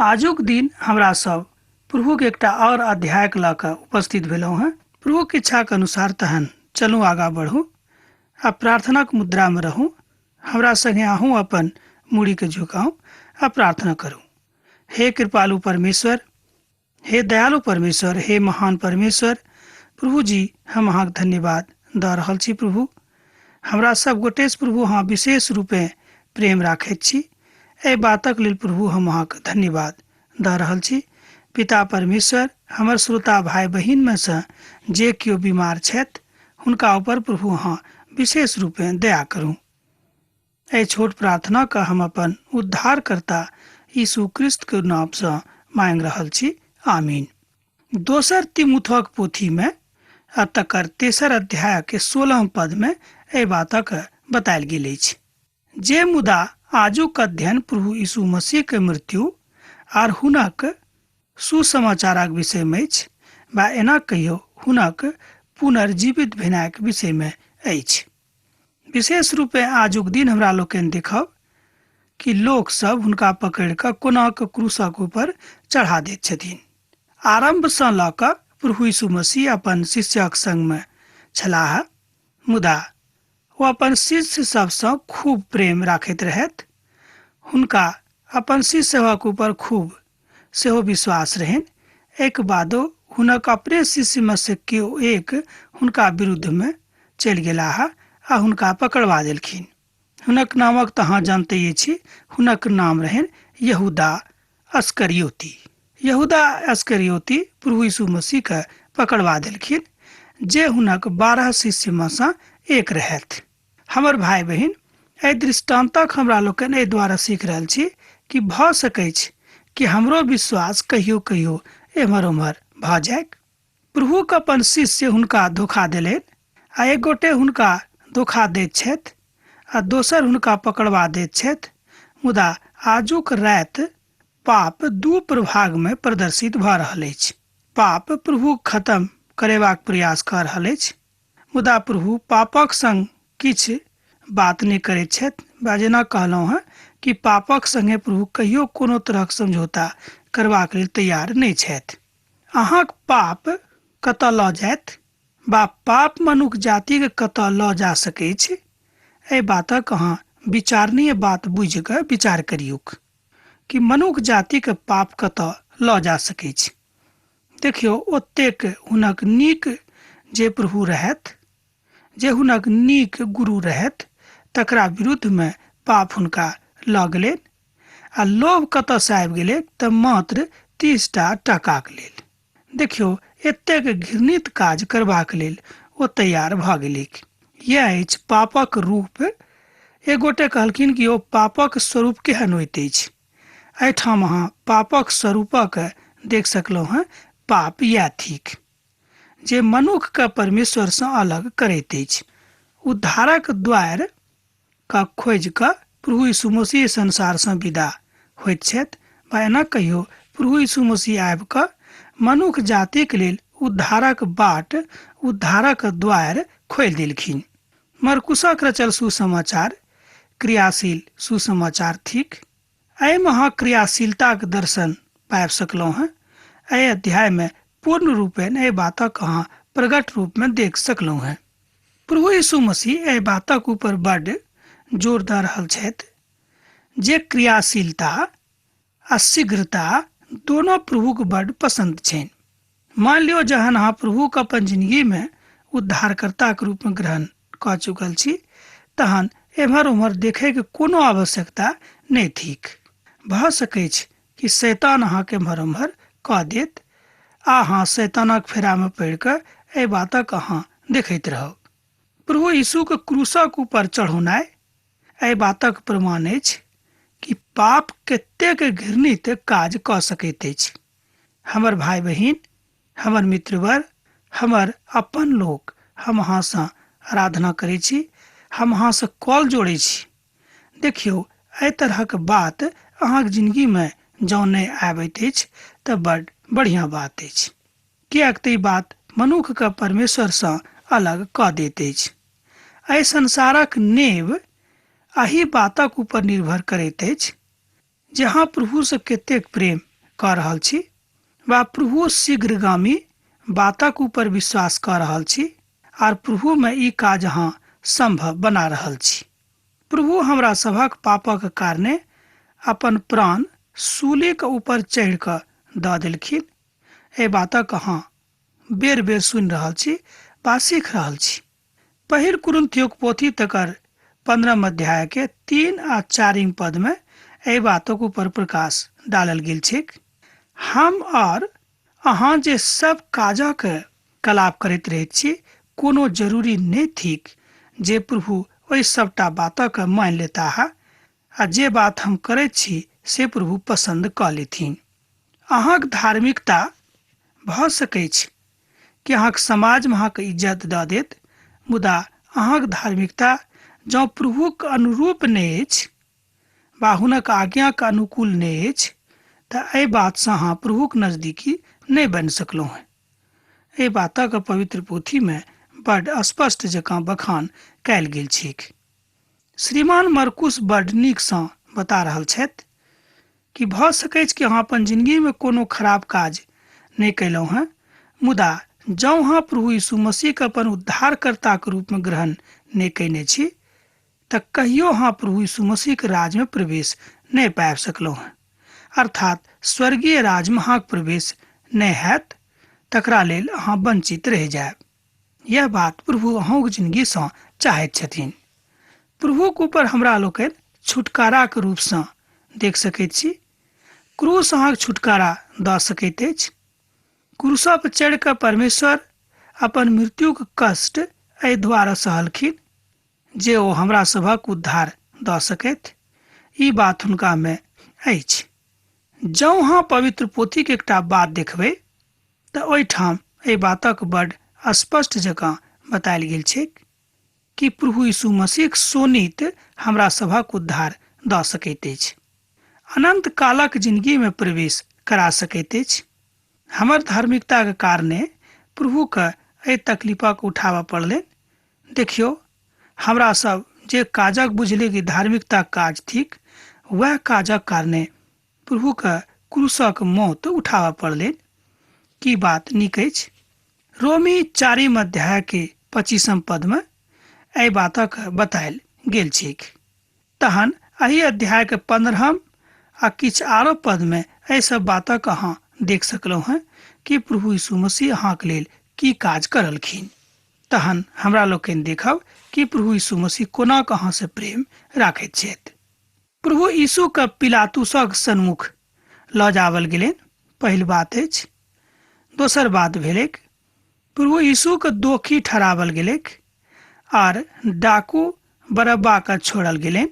आजुक दिन हमरा सब प्रभु के एकटा और अध्याय के लऽ कऽ उपस्थित भेलहुँ हैं। प्रभु के इच्छा के अनुसार तहन चलू आगा बढ़ू आ प्रार्थना के मुद्रा में रहू। हमरा संगे अहूँ अपन मूड़ी के झुकाऊ आ प्रार्थना करू। हे कृपालु परमेश्वर, हे दयालु परमेश्वर, हे महान परमेश्वर, प्रभु जी हम अहाँके धन्यवाद दऽ रहल छी। प्रभु हमरा सब गोटे से प्रभु अहाँ विशेष रूपे प्रेम राखैत छी। एहि बातक लेल प्रभु हम अहाँके धन्यवाद दऽ रहल छी। पिता परमेश्वर, हमर श्रोता भाई बहिन में से जे केओ बीमार छथि हुनका ऊपर प्रभु अहाँ विशेष रूपे दया करू। एहि छोट प्रार्थना का हम अपन उद्धारकर्ता यीशु क्रिस्त के नाम से मांग रहल छी। आमीन। दोसर तिमुथक पोथी में आ तकर तेसर अध्याय के 16 पद में एहि बातक बतायल गेल अछि। जे मुदा आजुक अध्ययन प्रभु यीशु मसीह के मृत्यु आर हुनक सुसमाचारक विषय में अछि, बा एना कहियो हुनक पुनर्जीवित भेनाइक विषय में अछि। विशेष रूपे आजुक दिन हमरा लोकनि देखब कि लोक सब हुनका पकड़ि कऽ कोना कऽ क्रूसक ऊपर चढ़ा दैत छथिन। आरंभ सँ लऽ कऽ प्रभु यीशु मसीह अपन शिष्यक संग में छलाह, मुदा ओ अपन शिष्य सबसँ खूब प्रेम राखैत रहथि। हुनका अपन शिष्य सभक ऊपर खूब सेहो विश्वास रहनि। एक बादो हुनक अपने शिष्य में से केओ एक हुनका विरुद्ध में चलि गेलाह आ हुनका पकड़वा देलखिन। हुनक नामक तऽ अहाँ जानते छी। हुनक नाम रहनि यहूदा अस्करियोती। यहूदा अस्करियोती प्रभु यीशु मसीह के पकड़वा देलखिन, जे हुनक 12 शिष्य में से एक रहथि। हमर भाई बहिन, एहि दृष्टांतक हमरा लोकनि एहि द्वारा सीख रहल छी कि भऽ सकै छै कि हमरो विश्वास कहियो कहियो एम्हर उम्हर भऽ जाय। प्रभु के अपन शिष्य हुनका धोखा देलनि आ एक गोटे हुनका धोखा दैत छथि आ दोसर हुनका पकड़वा दैत छथि। मुदा आजुक राति पाप दू प्रभाग में प्रदर्शित भऽ रहल अछि। पाप प्रभु खत्म करेबाक प्रयास कऽ रहल अछि, मुदा प्रभु पापक संग किछु बात नहि करैत छथि। बा जेना कहलहुँ हैं कि पापक संगे प्रभु कहियो कोनो तरहक समझौता करबाक लेल तैयार नहि छथि। अहाँक पाप कतऽ लऽ जायत, बा पाप मनुष्य जाति के कतऽ लऽ जा सकैत छै, एहि बातक अहाँ विचारणीय बात बुझि कऽ विचार करियौक कि मनुष्य जाति के पाप कतऽ लऽ जा सकैत छै। देखियौ, ओतेक हुनक नीक जे प्रभु रहथि, जे हुनक नीक गुरु रहथि, तकरा विरुद्ध में पाप हुनका लऽ गेलनि आ लोभ कतऽसँ आबि गेलै तऽ मात्र 30 टकाक लेल। देखियौ, एतेक घृणित काज करबाक लेल ओ तैयार भऽ गेलै। यह अछि पापक रूप। एक गोटे कहलखिन कि ओ पापक स्वरूप केहन होइत अछि। एहिठाम अहाँ पापक स्वरूपक देख सकलहुँ हैं। पाप यह थिक जे मनुष्य के परमेश्वर से अलग करैत अछि। उद्धारक द्वार का खोजि कऽ प्रभु यीशु मसीह संसार से विदा होइत छथि, बा एना कहियो प्रभु यीशु मसीह आबि कऽ मनुष्य जातिक लेल उद्धारक बाट, उद्धारक द्वार खोलि देलखिन। मरकुसक रचल सुसमाचार क्रियाशील सुसमाचार थिक। एहिमे अहाँ क्रियाशीलताक दर्शन पाबि सकलहुँ हैं। एहि अध्याय में पूर्ण रूपे एहि बातक अहाँ प्रगट रूप में देख सकलहुँ हैं। प्रभु यीशु मसीह एहि बातक ऊपर बड्ड जोर दऽ रहल छथि जे क्रियाशीलता आ शीघ्रता दोनों प्रभु के बड्ड पसंद छनि। मान लियो जहन अहाँ प्रभु के अपन जिंदगी में उद्धारकर्ता के रूप में ग्रहण कऽ चुकल छी, तहन एम्हर उम्हर देखे के कोनो आवश्यकता नहीं थिक। भऽ सकै छै कि शैतान अहाँके एम्हर उम्हर कऽ देत आ अहाँ शैतानक फेरा में पड़ि कऽ एहि बातक अहाँ देखैत रहब। प्रभु यीशु के क्रूसक ऊपर चढ़ौनाइ एहि बातक प्रमाण अछि कि पाप कतेक घृणित काज कऽ सकैत अछि। हमर भाई बहिन, हमर मित्रवर, हमर अपन लोक, हम अहाँ से आराधना करै छी, हम अहाँ से कॉल जोड़ै छी। देखियौ, एहि तरहक बात अहाँक जिंदगी में जँ नहि आबैत अछि तऽ बड्ड बढ़िया बात अछि, किएक तऽ ई बात मनुष्य के परमेश्वर से अलग कऽ दैत अछि। एहि संसारक नेव एही बातक ऊपर निर्भर करैत अछि जे अहाँ प्रभु से कतेक प्रेम कर रहल छी वा प्रभु शीघ्रगामी बातक ऊपर विश्वास कर रहल छी आर प्रभु में ई काज अहाँ संभव बना रहल छी। प्रभु हमरा सभक पापक कारणे अपन प्राण सूली के ऊपर चढ़ि कऽ दऽ देलखिन। एहि बातक अहाँ बेर बेर सुनि रहल छी वा सीख रहल छी। पहिल कुरिन्थियोक पोथी तकर 15 अध्याय के 3 आ 4 पद में एहि बातक ऊपर प्रकाश डालल गेल छैक। हम और अहाँ जे सब काजक कलाप करैत रहैत छी, कोनो जरूरी नहि थिक जे प्रभु ओहि सबटा बातक मान लेता है आ जे बात हम करैत छी से प्रभु पसंद कऽ लेथिन। अहाँक धार्मिकता भऽ सकै छै कि अहाँक समाज में अहाँके इज्जत दऽ देत, मुदा अहाँक धार्मिकता जँ प्रभुक अनुरूप नहि अछि वा हुनक आज्ञाक अनुकूल नहि अछि तऽ एहि बातसँ अहाँ प्रभुक नजदीकी नहि बनि सकलहुँ हैं। एहि बातक पवित्र पोथी में बड्ड स्पष्ट जकाँ बखान कयल गेल छैक। श्रीमान मरकुस बड्ड नीकसँ बता रहल छथि कि भऽ सकै छै कि अहाँ अपन जिंदगी में कोनो खराब काज नहि कयलहुँ हैं, मुदा जँ अहाँ प्रभु यीशु मसीह के अपन उद्धारकर्ता के रूप में ग्रहण नहि कयने छी तऽ कहियो अहाँ प्रभु यीशु मसीह के राज में प्रवेश नहि पाबि सकलहुँ हैं। अर्थात स्वर्गीय राज में अहाँक प्रवेश नहि हैत, तकरा लेल अहाँ वंचित रहि जायब। यह बात प्रभु अहूँक जिंदगीसँ चाहैत छथिन। प्रभुक ऊपर हमरा लोकनि छुटकारा के रूपसँ देख सकैत छी। क्रूस अहाँक छुटकारा दऽ सकैत अछि। क्रूसा पर चढ़ि कऽ परमेश्वर अपन मृत्युक कष्ट एहि द्वारा सहलखिन जे ओ हमरा सभक उद्धार दऽ सकैत। ई बात हुनका में अछि। जँ अहाँ पवित्र पोथी के एकटा बात देखबै तऽ ओहिठाम एहि बातक बड्ड स्पष्ट जकाँ बतायल गेल छै कि प्रभु यीशु मसीह सोनित हमरा सभक उद्धार दऽ सकैत अछि, अनंत कालक जिंदगी में प्रवेश करा सकैत अछि। हमर धार्मिकता के कारणे प्रभु के एहि तकलीफक उठाबऽ पड़लै। देखियो, हमरा सब जे काजक बुझले कि धार्मिकता काज थिक, वह काजक कारणे प्रभु के क्रूसक मौत उठाबऽ पड़लै। की बात नीक अछि। रोमी 4 अध्याय के 25 पद में एहि बातक बतायल गेल छैक। तहन एहि अध्याय के 15 आ किछु आरो पद में एहि सब बातक अहाँ देख सकलहुँ हैं कि प्रभु यीशु मसीह अहाँक लेल की काज करलखिन। तहन हमरा लोकनि देखब कि प्रभु यीशु मसीह कोना कऽ अहाँ से प्रेम राखैत छथि। प्रभु यीशु के पिलातुसक सन्मुख लऽ जावल गेलनि, पहिल बात अछि। दोसर बात भेलैक प्रभु यीशु के दोषी ठहरावल गेलैक आर डाकू बरब्बा के छोड़ल गेलनि।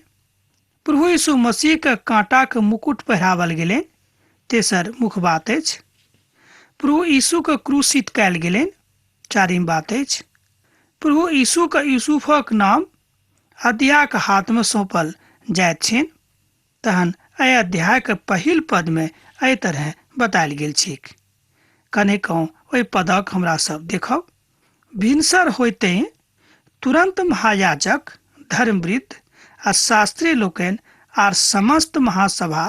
प्रभु यीशु मसीह के कांटा के मुकुट पहिरावल गेलनि। तेसर मुख्य बात अछि। प्रभु यीशु के क्रूसित कयल गेलनि। चारिम बात अछि। प्रभु यीशु के यूसुफक नाम अदिया के हाथ में सौंपल जाइत छनि। तहन एहि अध्याय के पहिल पद में एहि तरह बतायल गेल छैक। कने कहूँ ओहि पदक हमरा सब देखब। भिनसर होइते तुरंत महायाजक, धर्मवृत्त आ शास्त्री लोकनि आर समस्त महासभा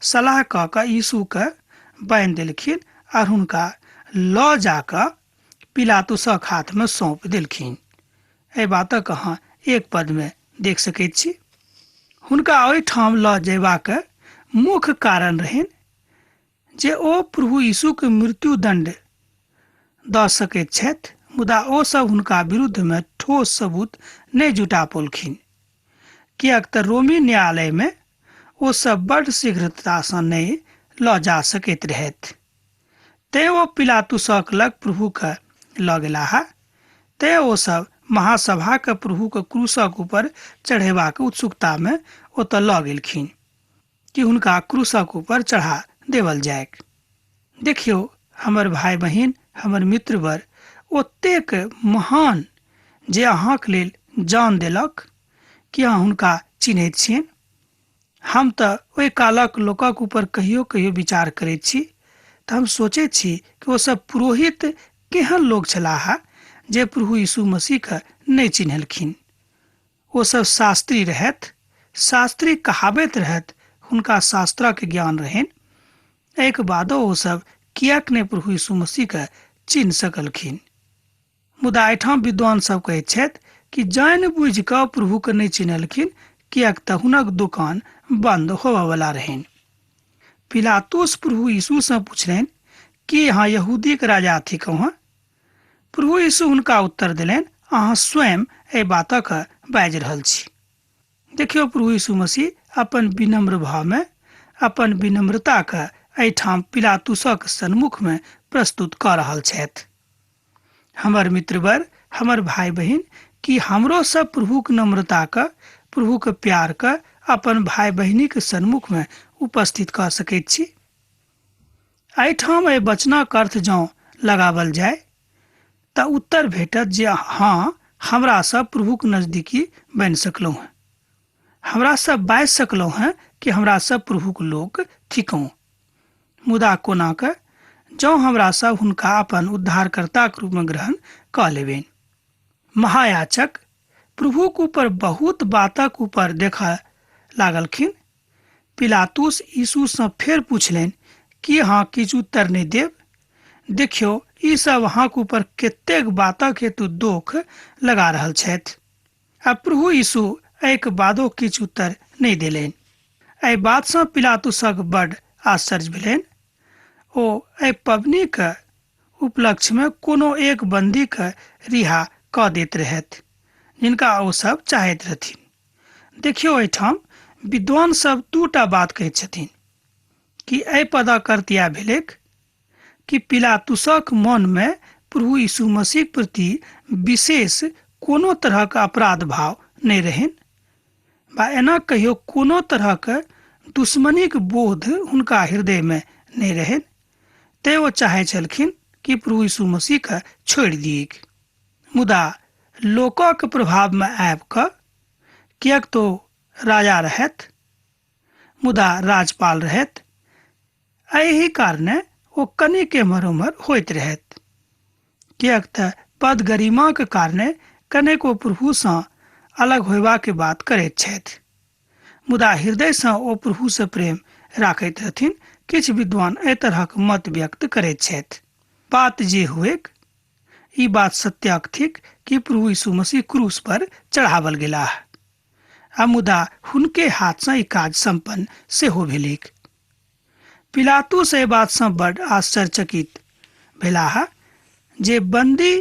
सलाह कऽ कऽ यीशु के बांधि देलखिन आर हुनका लऽ जाकऽ पिलातुसक हाथ में सौंप देलखिन। एहि बातक अहाँ एक पद में देख सकैत छी। हुनका ओहिठाम लऽ जयबाक मुख्य कारण रहनि जे ओ प्रभु यीशु के मृत्यु दंड दऽ सकैत छथि, मुदा ओ सब हुनका विरुद्ध में ठोस सबूत नहि जुटा पौलखिन, किएक तऽ रोमी न्यायालय में ओ सब बड़ शीघ्रतासँ नहि लऽ जा सकैत रहथि। तैं ओ पिलातुसक लग प्रभु के लऽ गेलाह। तैं ओ सब महासभा के प्रभु के क्रूसक ऊपर चढ़ेबाक उत्सुकता में ओतऽ लऽ गेलखिन कि हुनका क्रूसक ऊपर चढ़ा देवल जाय। देखियो हमर भाई बहिन, हमर मित्रवर ओतेक महान जे अहाँक लेल जान देलक कि अहाँ हुनका चिन्हैत छियनि। हम तऽ ओहि कालक लोकक ऊपर कहियो कहियो विचार करैत छी तऽ हम सोचैत छी कि ओ सब पुरोहित केहन लोग छलाह जे प्रभु यीशु मसीह के नहि चिन्हलखिन। ओ सब शास्त्री रहथि, शास्त्री कहाबैत रहथि, हुनका शास्त्रक ज्ञान रहनि एक बादो ओ सब किएक नहि प्रभु यीशु मसीह के चिन्ह सकलखिन। मुदा एहिठाम विद्वान सब कहैत छथि कि जानि बुझि कऽ प्रभु के नहि चिन्हलखिन, किएक तऽ हुनक दुकान बंद होबय वाला रहनि। पिलातुस प्रभु यीशु से पुछलनि कि अहाँ यहूदी के राजा थिकहुँ हँ? प्रभु यीशु हुनका उत्तर देलनि, अहाँ स्वयं एहि बातक बाजि रहल छी। देखियौ, प्रभु यीशु मसीह अपन विनम्र भाव में अपन विनम्रता के एहिठाम पिलातुसक सन्मुख में प्रस्तुत कऽ रहल छथि। हमर मित्रवर, हमर भाई बहिन, कि हमरो सब प्रभु के नम्रता के, प्रभु के प्यार के अपन भाई बहिनी के सन्मुख में उपस्थित कऽ सकैत छी। एहिठाम एहि वचनक अर्थ जँ लगावल जाय तऽ उत्तर भेटत जे हाँ, हमरा सब प्रभु के नजदीकी बनि सकलहुँ हैं। हमरा सब बाजि सकलहुँ हैं कि हमरा सब प्रभु के लोक थिकहुँ। मुदा कोना के? जँ हमरा सब हुनका अपन उद्धारकर्ता के रूप में ग्रहण कऽ लेबनि। महायाजक प्रभु के ऊपर बहुत बातक ऊपर देखऽ लागलखिन। पिलातुस यीशु से फेर पूछलनि कि अहाँ किछु उत्तर नहि देब? देखियौ, ई सब अहाँके ऊपर कतेक बातक हेतु दोष लगा रहल छथि। आ प्रभु यीशु एहिके बादो किछु उत्तर नहि देलनि। एहि बात से पिलातुसक बड़ आश्चर्य भेलनि। ओ एहि पबनी के उपलक्ष्य में कोनो एक बंदी के रिहा कऽ दैत रहथि जिनका ओ सब चाहैत रहथिन। देखियौ, एहिठाम विद्वान सब दूटा बात कहैत छथिन कि एहि पदक अर्थ इएह भेलैक कि पिलातुसक मन में प्रभु यीशु मसीह प्रति विशेष कोनो तरहक अपराध भाव नहि रहनि, बा एना कहियो कोनो तरहक दुश्मनीक बोध हुनका हृदय में नहि रहनि। तैं ओ चाहै छलखिन कि प्रभु यीशु मसीह के छोड़ि दियैक। मुदा लोकक प्रभाव में आबि कऽ, किएक तो राजा रहथि, मुदा राजपाल रहथि, एहि कारणे ओ कनिक एम्हर उम्हर होइत रहथि। किएक तऽ पद गरिमा के कारणे कनेक ओ प्रभु सँ अलग होयबा के बात करैत छथि। मुदा हृदय सँ ओ प्रभु से प्रेम राखैत रहथिन। किछु विद्वान एहि तरहक मत व्यक्त करैत छथि। बात जे हुएक, ई बात सत्यक थिक कि प्रभु यीशु मसीह क्रूस पर चढ़ावल गेलाह, आ मुदा हुनके हाथ सँ ई काज संपन्न सेहो भेलैक। पिलातुस एहि बात सँ बड़ आश्चर्यचकित भेलाह जे बंदी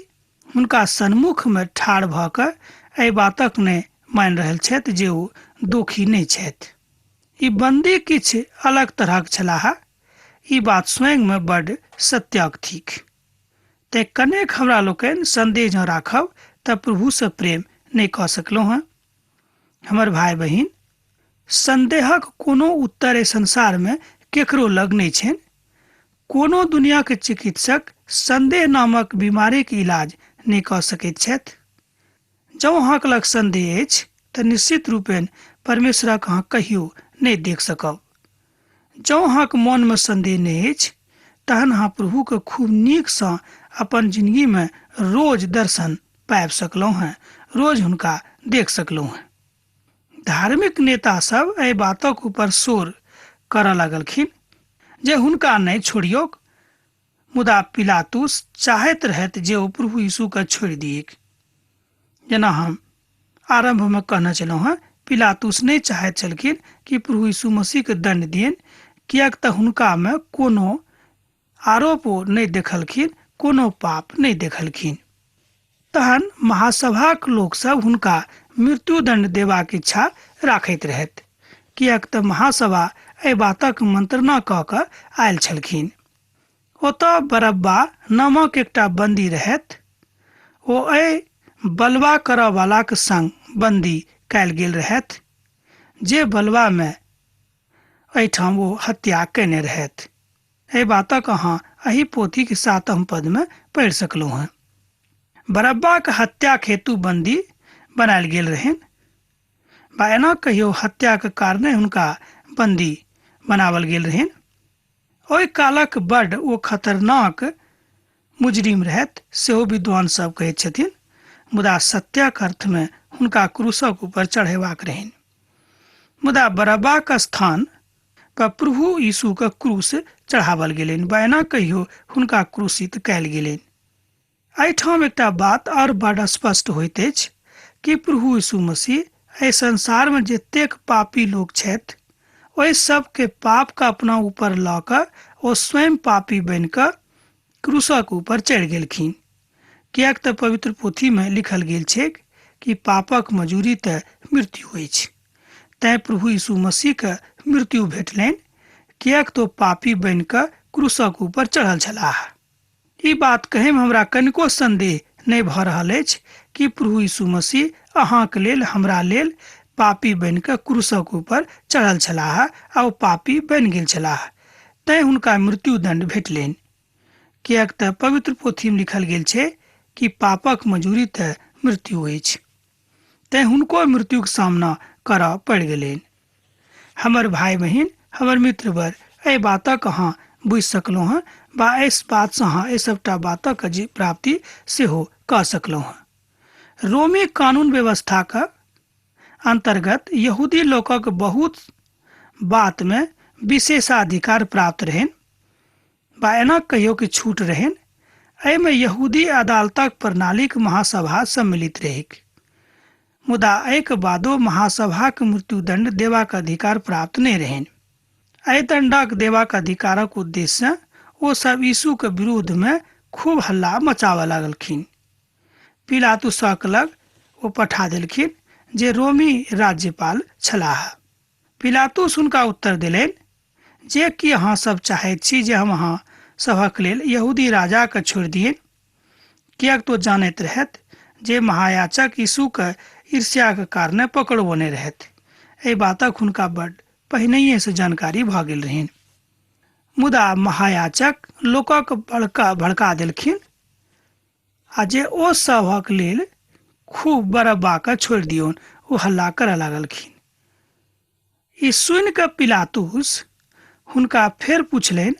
हुनका सन्मुख में ठाढ़ भऽ कऽ एहि बातक नहि मानि रहल छथि जे ओ दोषी नहि छथि। ई बंदी किछु अलग तरहक छलाह। ई बात स्वयं में बड़ सत्यक थिक। ते कनेक हमरा लोकनि संदेह जँ राखब तऽ प्रभु से प्रेम नहि कऽ सकलहुँ हैं। हमर भाई बहिन, संदेहक कोनो उत्तर एहि संसार में केकरो लग नहि छनि। कोनो दुनिया के चिकित्सक संदेह नामक बीमारी के इलाज नहि कऽ सकैत छथि। जँ अहाँक लग संदेह अछि तऽ निश्चित रूपेण परमेश्वरक अहाँ कहियो नहि देख सकब। जँ अहाँक मन में संदेह नहि अछि तहन अहाँ प्रभु के खूब नीक सँ अपन जिंदगी में रोज दर्शन पाबि सकलहुँ हैं, रोज हुनका देख सकलहुँ हैं। धार्मिक नेता सब एहि बातक ऊपर शोर करऽ लगलखिन जे हुनका नहि छोड़ियौक। मुदा पिलातुस चाहैत रहथि जे ओ प्रभु यीशु के छोड़ि दियैक। जेना हम आरंभ में कहने छलहुँ हैं, पिलातुस नहि चाहैत छलखिन कि प्रभु यीशु मसीह के दंड दियनि, किएक तऽ हुनका में कोनो आरोप नहि देखलखिन, कोनो पाप नहि देखलखिन। तहन महासभाक लोक सब हुनका मृत्युदंड देबाक इच्छा राखैत रहथि, किएक तऽ महासभा एहि बातक मंत्रणा कऽ कऽ आयल छलखिन। ओतऽ बरब्बा नामक एकटा बंदी रहथि। ओ एहि बलवा करऽ वाला के संग बंदी कयल गेल रहथि, जे बलवा में एहिठाम ओ हत्या केने रहथि। एहि बातक अहाँ एहि पोथी के 7 पद में पढ़ि सकलहुँ हैं। बरब्बा के हत्या हेतु बंदी बनायल गेल रहनि, बा एना कहियो हत्या के कारणे हुनका बंदी बनावल गेल रहनि। ओहि कालक बड़ ओ खतरनाक मुजरिम रहथि सेहो विद्वान सब कहैत छथिन। मुदा सत्यक अर्थ में हुनका क्रूसक ऊपर चढ़ेबाक रहनि। मुदा बरब्बा का स्थान पर प्रभु यीशु के क्रूस चढ़ावल गेलनि वा एना कहियो हुनका क्रूसित कयल गेलनि। एहिठाम एकटा बात और बड़ स्पष्ट होइत अछि कि प्रभु यीशु मसीह एहि संसार में जतेक पापी लोग छथि ओहि सबके पाप का अपना ऊपर लऽ कऽ ओ स्वयं पापी बनि कऽ क्रूसक ऊपर चढ़ि गेलखिन। किएक तऽ पवित्र पोथी में लिखल गेल छै कि पापक मजूरी तऽ मृत्यु अछि। तैं प्रभु यीशु मसीह के मृत्यु भेटलनि, किएक तो पापी बनि कऽ क्रूसक ऊपर चढ़ल छलाह। ई बात कहै में हमरा कनिको संदेह नहि भऽ रहल अछि कि प्रभु यीशु मसीह अहाँके लेल, हमरा लेल पापी बनि कऽ क्रूसक ऊपर चढ़ल छलाह आ ओ पापी बनि गेल छलाह। तैं हुनका मृत्यु दंड भेटलनि, किएक तऽ पवित्र पोथी में लिखल गेल छै कि पापक मजूरी तऽ मृत्यु अछि। तैं हुनको मृत्यु के सामना करऽ पड़ि गेलनि। हमर भाई बहिन, हमर मित्र वर, एहि बातक अहाँ बुझि सकलहुँ हैं वा इस बात से अहाँ एहि सबटा बातक प्राप्ति सेहो कऽ सकलहुँ हैं। रोमी कानून व्यवस्था के अंतर्गत यहूदी लोकक बहुत बात में विशेषाधिकार प्राप्त रहनि वा एना कहियो कि छूट रहनि। एहिमे यहूदी अदालतक प्रणालीक महासभा सम्मिलित रहैक, मुदा एहिके बादो महासभाक मृत्युदंड देबाक अधिकार प्राप्त नहि रहनि। एहि दंडक देबाक अधिकारक उद्देश्य ओ सब यीशु के विरोध में खूब हल्ला मचाबऽ लगलखिन। पिलातुसक लग ओ पठा देलखिन जे रोमी राज्यपाल छलाह। पिलातुस हुनका उत्तर देलनि जे कि अहाँ सब चाहैत छी जे हम अहाँ सभक लेल यहूदी राजा के छोड़ि दियनि, किएक तो जानैत रहत जे महायाजक यीशु के ईर्ष्या के कारणे पकड़बो नहि रहत। एहि बातक हुनका बड़ पहिनहिए से जानकारी भऽ गेल रहनि। मुदा महायाजक लोकक भड़का देलखिन आ जे ओ सभक लेल खूब बरअब्बा के छोड़ि दियौन, ओ हल्ला करऽ लगलखिन। ई सुनि कऽ पिलातुस हुनका फेर पुछलनि,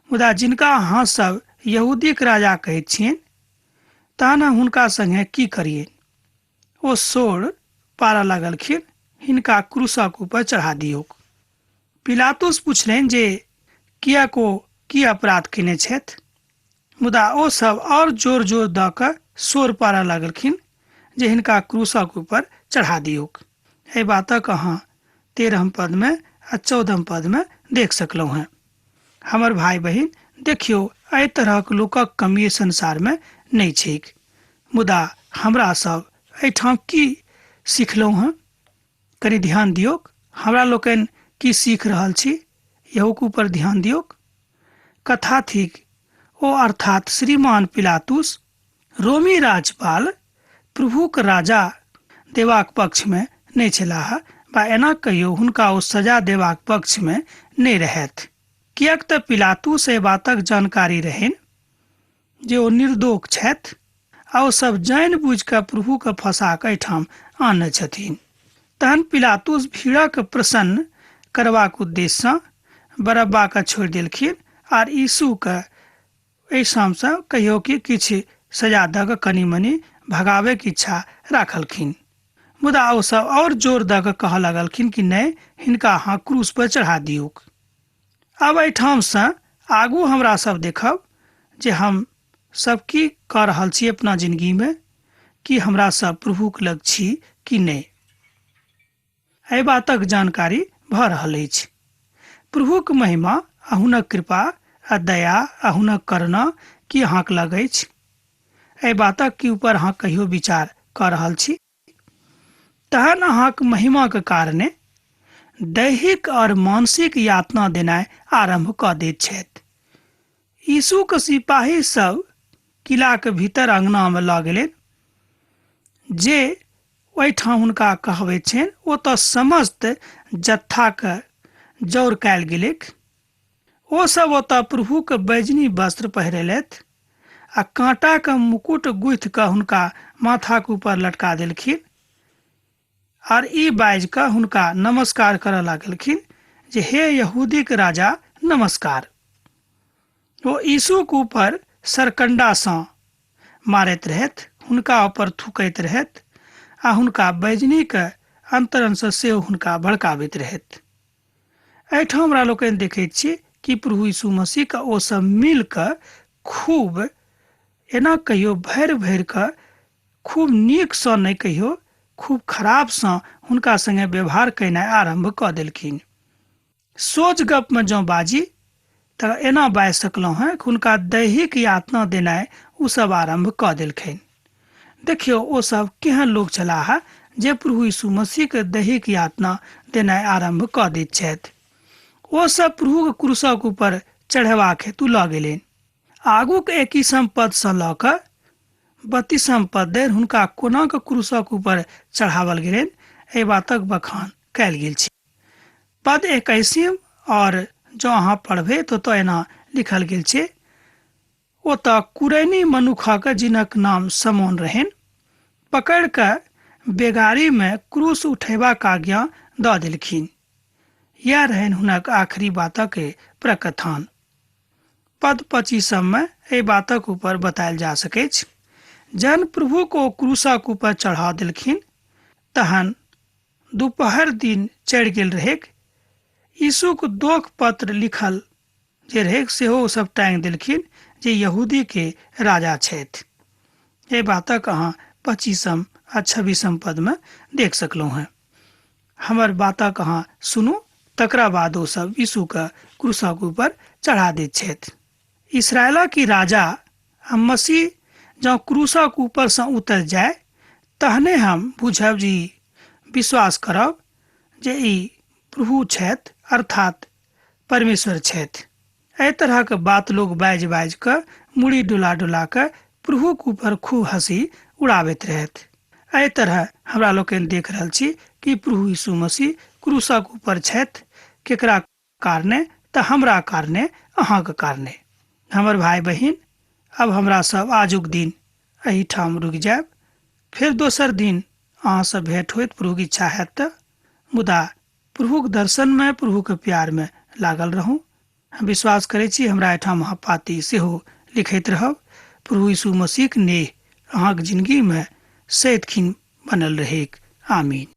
मुदा जिनका अहाँ सब यहूदी के राजा कहैत छियनि तहन हुनका संगे की करियनि? ओ सोर पारऽ लगलखिन, हिनका क्रूसक ऊपर चढ़ा दियौक। पिलातुस पुछलनि जे किएक ओ की अपराध केने छथि, मुदा ओ सब और जोर जोर दऽ कऽ सोर पारऽ लगलखिन जे हिनका क्रूसक ऊपर चढ़ा दियौक। एहि बातक अहाँ 13 पद में आ 14 पद में देख सकलहुँ हैं। हमर भाई बहिन, देखियो एहि तरहक लोकक कमी संसार में नहीं छैक, मुदा हमरा सब एहिठाम की सिखलहुँ हैं? कनि ध्यान दियौक, हमरा लोकनि की सीख रहल छी, यहूक ऊपर ध्यान दियौक। कथा थिक ओ अर्थात श्रीमान पिलातुस रोमी राज्यपाल प्रभुक राजा देवाक पक्ष में नहीं छलाह वा एना कहियो हुनका ओ सजा देवाक पक्ष में नहीं रहथि, किएक तऽ पिलातुस एहि बातक जानकारी रहनि जे ओ निर्दोष छथि आ ओ सब जानि बुझि कऽ प्रभु के फंसा कऽ एहिठाम आनने छथिन। तहन पिलातुस भीड़क प्रसन्न करबाक उद्देश्य बरअब्बा के छोड़ि देलखिन आर यीशु के एहि शाम से कहियो कि किछु सजा दऽ कऽ कनि मनि भगावे के इच्छा राखलखिन। मुदा ओ सब और जोर दऽ कऽ कहऽ लगलखिन कि नहीं, हिनका अहाँ क्रूस पर चढ़ा दियौक। अब एहिठाम से आगू हमरा सब देखब जे हम सब की कऽ रहल छी अपना जिंदगी में, कि हमरा सब प्रभु के लग छी कि नहीं। एहि बातक जानकारी भऽ रहल अछि। प्रभु के महिमा आ हुनक कृपा आ दया आ हुनक करुणा की अहाँक लग अछि? एहि बातक के ऊपर अहाँ कहियो विचार कऽ रहल छी? तहन अहाँक महिमा के कारणे दैहिक और मानसिक यातना देनाइ आरंभ कऽ दैत छथि। यीशु के सिपाही सब किला के भीतर अंगना में लऽ गेलनि, जे ओहिठाम हुनका कहबैत छनि ओतऽ समस्त जत्था के जौर कयल गेलैक। ओ सब ओतऽ प्रभु के बैजनी वस्त्र पहिरेलथि आ कांटा के मुकुट गुथि कऽ हुनका माथा के ऊपर लटका देलखिन आर ई बाजि कऽ हुनका नमस्कार करऽ लागलखिन जे हे यहूदी के राजा नमस्कार। ओ यीशु के ऊपर सरकंडा सँ मारैत रहथि, हुनका ऊपर थूकैत रहथि आ हुनका बैजनी के अंतरन से सेहो हुनका भड़काबैत रहथि। एहिठाम हमरा लोकनि देखैत छी कि प्रभु यीशु मसीह के ओ सब मिल कऽ खूब एना कहियो भरि भरि कऽ खूब नीकसँ नहि कहियो खूब खराबसँ हुनका संगे व्यवहार केनाइ आरम्भ कऽ देलखिन। सोझ गपमे जँ बाजी तऽ एना बाजि सकलहुँ हेँ कि हुनका दैहिक यातना देनाइ ओसभ आरम्भ कऽ देलखिन। देखियौ ओसभ केहन लोक छलाह जे प्रभु यीशु मसीहके दैहिक यातना देनाइ आरम्भ कऽ दैत छथि। ओसभ प्रभुके क्रूसक ऊपर चढ़ेबाक हेतु लऽ गेलनि। आगूक 21 पदसँ लऽ कऽ 32 पद धरि हुनका कोना कऽ क्रूसक ऊपर चढ़ावल गेलनि एहि बातक बखान कयल गेल छै। पद 21 और जँ अहाँ पढ़बै तऽ ओतऽ एना लिखल गेल छै, ओतऽ कुरैनी मनुखक जिनक नाम समौन रहनि पकड़ि कऽ बेगारीमे क्रूस उठेबाक आज्ञा दऽ देलखिन। यह रहनि हुनक आखिरी बातक प्रकथन। पद 25 में एहि बातक ऊपर बतायल जा सकै छै। जहन प्रभु को क्रूसक ऊपर चढ़ा देलखिन तहन दोपहर दिन चढ़ि गेल रहेक। यीशुक दोख पत्र लिखल जे रहेक सेहो सब टाँगि देलखिन जे यहूदी के राजा छथि। एहि बातक अहाँ 25 आ 26 पद में देख सकलहुँ हैं। हमर बातक अहाँ सुनू, तकरा बाद ओ सब यीशु के क्रूसक ऊपर चढ़ा दैत छथि। इस्राएल की राजा हम मसीह जँ क्रूसक ऊपर से उतर जाए तहने हम बुझब जी विश्वास करब जे ई प्रभु छथि अर्थात परमेश्वर छथि। एहि तरह के बात लोग बाजि बाजि कऽ मुड़ी डुला डुला कऽ प्रभु के ऊपर खूब हंसी उड़ाबैत रहथि। एहि तरह हमरा लोकनि देख रहल छी कि प्रभु यीशु मसीह क्रूसक ऊपर छथि। केकरा कारणे तऽ हमरा कारणे, अहाँके कारणे। हमर भाई बहिन, अब हमरा सब आजुक दिन एहिठाम रुकि जायब। फिर दोसर दिन अहाँसँ भेंट होइत प्रभुक इच्छा हैत तऽ। मुदा प्रभुक दर्शनमे प्रभुके प्यारमे लागल रहू। हम विश्वास करै छी हमरा एहिठाम अहाँ पाती सेहो लिखैत रहब। प्रभु यीशु मसीहक नेह अहाँके जिंदगीमे सदिखन बनल रहेक। आमीन।